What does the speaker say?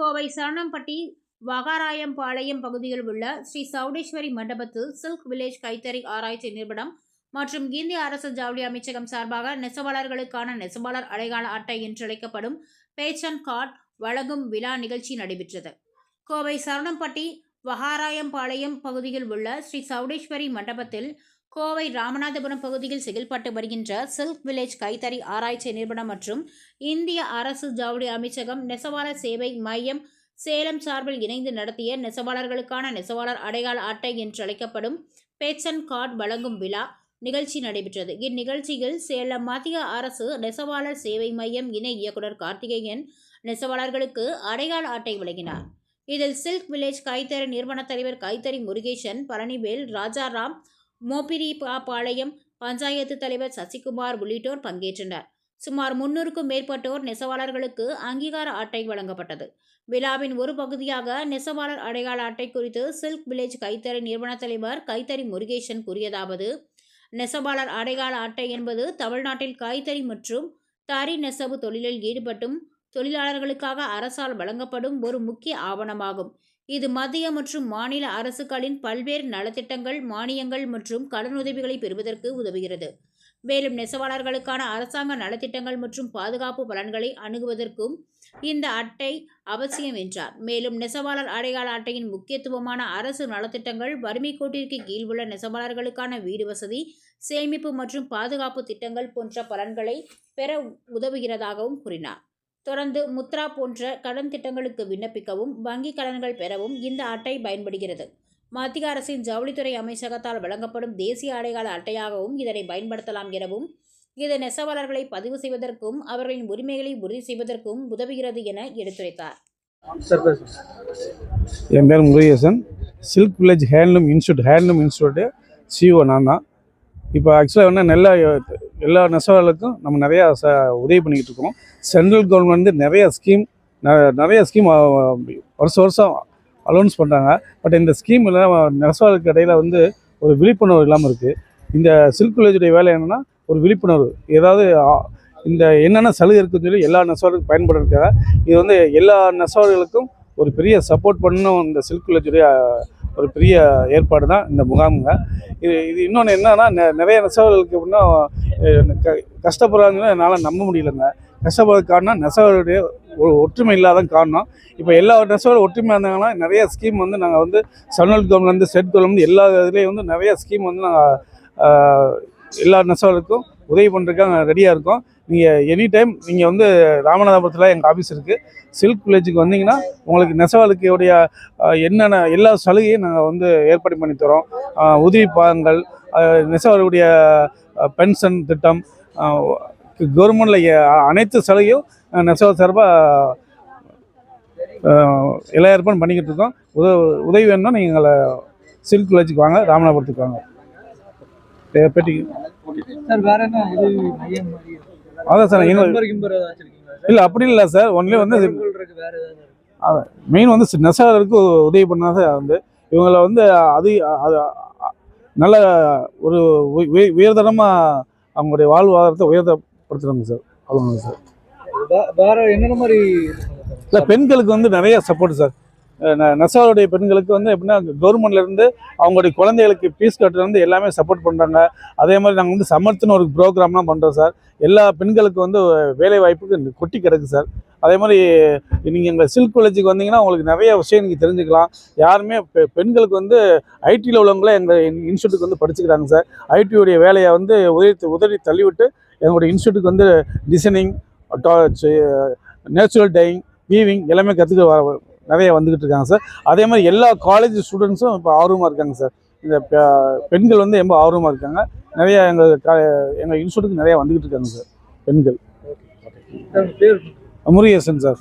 கோவை சரணம்பட்டி வகாராயம்பாளையம் பகுதியில் உள்ள ஸ்ரீ சௌடேஸ்வரி மண்டபத்தில் சில்க் வில்லேஜ் கைத்தறி ஆராய்ச்சி நிறுவனம் மற்றும் இந்திய அரசு ஜவுளி அமைச்சகம் சார்பாக நெசவாளர்களுக்கான நெசவாளர் அடையாள அட்டை என்றழைக்கப்படும் பேச்சன் கார்டு வழங்கும் விழா நிகழ்ச்சி நடைபெற்றது. கோவை சரணம்பட்டி வகாராயம்பாளையம் பகுதியில் உள்ள ஸ்ரீ சௌடேஸ்வரி மண்டபத்தில் கோவை ராமநாதபுரம் பகுதியில் செயல்பட்டு வருகின்ற சில்க் வில்லேஜ் கைத்தறி ஆராய்ச்சி நிறுவனம் மற்றும் இந்திய அரசு ஜவுளி அமைச்சகம் நெசவாளர் சேவை மையம் சேலம் சார்பில் இணைந்து நடத்திய நெசவாளர்களுக்கான நெசவாளர் அடையாள அட்டை என்றழைக்கப்படும் பேச்சன் கார்டு வழங்கும் விழா நிகழ்ச்சி நடைபெற்றது. இந்நிகழ்ச்சியில் சேலம் மத்திய அரசு நெசவாளர் சேவை மையம் இணை இயக்குனர் கார்த்திகேயன் நெசவாளர்களுக்கு அடையாள அட்டை வழங்கினார். இதில் சில்க் வில்லேஜ் கைத்தறி நிறுவன தலைவர் கைத்தறி முருகேசன், பழனிவேல், ராஜாராம், மோப்பிரிபாளையம் பஞ்சாயத்து தலைவர் சசிகுமார் உள்ளிட்டோர் பங்கேற்றனர். சுமார் 300க்கும் மேற்பட்டோர் நெசவாளர்களுக்கு அங்கீகார அட்டை வழங்கப்பட்டது. விழாவின் ஒரு பகுதியாக நெசவாளர் அடையாள அட்டை குறித்து சில்க் வில்லேஜ் கைத்தறி நிறுவன தலைவர் கைத்தறி முருகேசன் கூறியதாவது: நெசவாளர் அடையாள அட்டை என்பது தமிழ்நாட்டில் கைத்தறி மற்றும் தறி நெசவு தொழிலில் ஈடுபட்டும் தொழிலாளர்களுக்காக அரசால் வழங்கப்படும் ஒரு முக்கிய ஆவணமாகும். இது மத்திய மற்றும் மாநில அரசுகளின் பல்வேறு நலத்திட்டங்கள், மானியங்கள் மற்றும் கடனுதவிகளை பெறுவதற்கு உதவுகிறது. மேலும் நெசவாளர்களுக்கான அரசாங்க நலத்திட்டங்கள் மற்றும் பாதுகாப்பு பலன்களை அணுகுவதற்கும் இந்த அட்டை அவசியம் என்றார். மேலும் நெசவாளர் அடையாள அட்டையின் முக்கியத்துவமான அரசு நலத்திட்டங்கள், வறுமை கோட்டிற்கு கீழ் உள்ள நெசவாளர்களுக்கான வீடு வசதி, சேமிப்பு மற்றும் பாதுகாப்பு திட்டங்கள் போன்ற பலன்களை பெற உதவுகிறதாகவும் கூறினார். தொடர்ந்து முத்ரா போன்ற கடன் திட்டங்களுக்கு விண்ணப்பிக்கவும், வங்கி கடன்கள் பெறவும் இந்த அட்டை பயன்படுகிறது. மத்திய அரசின் ஜவுளித்துறை அமைச்சகத்தால் வழங்கப்படும் தேசிய அடையாள அட்டையாகவும் இதனை பயன்படுத்தலாம் எனவும், இது நெசவாளர்களை பதிவு செய்வதற்கும் அவர்களின் உரிமைகளை உறுதி செய்வதற்கும் உதவுகிறது என எடுத்துரைத்தார். என் பேர் Murugesan. Silk village handloom institute CEO நான் தான். இப்போ ஆக்சுவலாக என்ன எல்லா நெசவாளர்களுக்கும் நம்ம நிறையா உதவி பண்ணிக்கிட்டு இருக்கோம். சென்ட்ரல் கவர்மெண்ட் நிறைய ஸ்கீம் வருஷம் அலௌன்ஸ் பண்ணுறாங்க. பட் இந்த ஸ்கீமில் நெசவாளருக்கு இடையில் ஒரு விழிப்புணர்வு இல்லாமல் இருக்குது. இந்த சில்க் வில்லேஜுடைய வேலை என்னென்னா ஒரு விழிப்புணர்வு, ஏதாவது இந்த என்னென்ன சலுகை இருக்குதுன்னு சொல்லி எல்லா நெசவாளருக்கும் பயன்படுறதுக்காக இது எல்லா நெசவாளர்களுக்கும் ஒரு பெரிய சப்போர்ட் பண்ணணும். இந்த சில்க் வில்லேஜுடைய ஒரு பெரிய ஏற்பாடு தான் இந்த முகாமுங்க. இது இன்னொன்று என்னன்னா, நிறைய நெசவாளர்களுக்கு எப்படின்னா கஷ்டப்படுறாங்கன்னு என்னால் நம்ப முடியலைங்க. கஷ்டப்படுறதுக்கு காரணம் நெசவாளருடைய ஒரு ஒற்றுமை இல்லாத காரணம். இப்போ எல்லா நெசவாளர் ஒற்றுமையாக இருந்தாங்கன்னா நிறைய ஸ்கீம் நாங்கள் சென்ட்ரல் கவர்மெண்ட்லேருந்து ஸ்டேட் கவர்மெண்ட் எல்லா இதுலேயும் நிறைய ஸ்கீம் நாங்கள் எல்லா நெசவாளருக்கும் உதவி பண்ணுறதுக்காக ரெடியாக இருக்கோம். நீங்கள் எனி டைம் நீங்கள் ராமநாதபுரத்தில் எங்கள் ஆஃபீஸ் இருக்குது. சில்க் வில்லேஜுக்கு வந்தீங்கன்னா உங்களுக்கு நெசவாளுடைய என்னென்ன எல்லா சலுகையும் நாங்கள் ஏற்பாடு பண்ணி தரோம். உதவி பாகங்கள், நெசவாளுடைய பென்ஷன் திட்டம், கவர்மெண்டில் அனைத்து சலுகையும் நெசவாள் சார்பாக எல்லா ஏற்பாடும் பண்ணிக்கிட்டு இருக்கோம். உதவி வேணும்னா நீங்கள் எங்களை சில்க் வில்லேஜுக்கு வாங்க, ராமநாதபுரத்துக்கு வாங்க. அதான் சார், இல்லை அப்படி இல்லை சார். ஒன்லி மெயின் நெசவாளருக்கு உதவி பண்ணாத இவங்களை அது நல்ல ஒரு உயர்தரமாக அவங்களுடைய வாழ்வாதாரத்தை உயர்த்தப்படுத்துறாங்க சார். அவ்வளோங்க சார். வேற என்னென்ன மாதிரி இல்லை, பெண்களுக்கு நிறைய சப்போர்ட் சார். நெசவாளுடைய பெண்களுக்கு எப்படின்னா கவர்மெண்ட்லேருந்து அவங்களுடைய குழந்தைகளுக்கு ஃபீஸ் கட்டுறது எல்லாமே சப்போர்ட் பண்ணுறாங்க. அதே மாதிரி நாங்கள் சமர்த்துன்னு ஒரு ப்ரோக்ராம்லாம் பண்ணுறோம் சார். எல்லா பெண்களுக்கு வேலை வாய்ப்புக்கு கொட்டி கிடக்கு சார். அதே மாதிரி நீங்கள் எங்கள் சில்க் வில்லேஜுக்கு வந்தீங்கன்னா உங்களுக்கு நிறைய விஷயம் நீங்கள் தெரிஞ்சுக்கலாம். யாருமே பெண்களுக்கு ஐடியில் உள்ளவங்களே எங்கள் இன்ஸ்டியூட்டுக்கு படிச்சுக்கிறாங்க சார். ஐடியுடைய வேலையை உதவி தள்ளிவிட்டு எங்களுடைய இன்ஸ்டியூட்டுக்கு டிசைனிங், நேச்சுரல் டையிங், வீவிங் எல்லாமே கற்றுக்க நிறைய வந்துக்கிட்டு இருக்காங்க சார். அதே மாதிரி எல்லா காலேஜ் ஸ்டூடெண்ட்ஸும் இப்போ ஆர்வமாக இருக்காங்க சார். இந்த பெண்கள் ரொம்ப ஆர்வமாக இருக்காங்க. நிறைய எங்கள் இன்ஸ்டியூட்டுக்கு நிறையா வந்துக்கிட்டு இருக்காங்க சார் பெண்கள். முருகேசன் சார்.